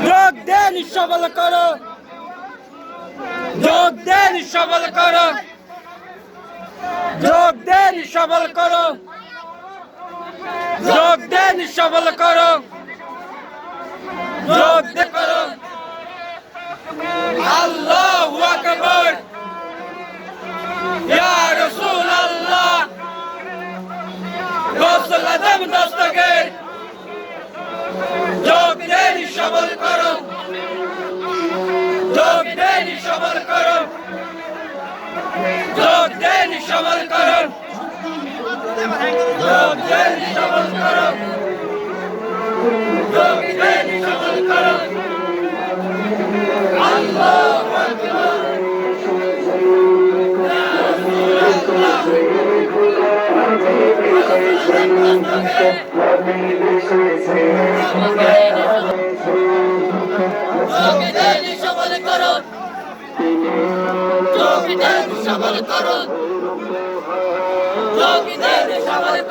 যোগ দেন সবল করো, যোগ দেন সবল করো, যোগ দেন সবল করো, যোগ দেন সবল করো, যোগ দে করো। আল্লাহু আকবার, ইয়া রাসূলুল্লাহ, গোসল আদম দস্তগীর। যোগ দেন সবল করো, যোগ দেন সবল করো, যোগ দেন সবল করো, যোগ দেন সবল করো, যোগ দেন সবল করো। আল্লাহু আকবার, সবল করো, যোগ দেন সবল করো, যোগ দেন সবল।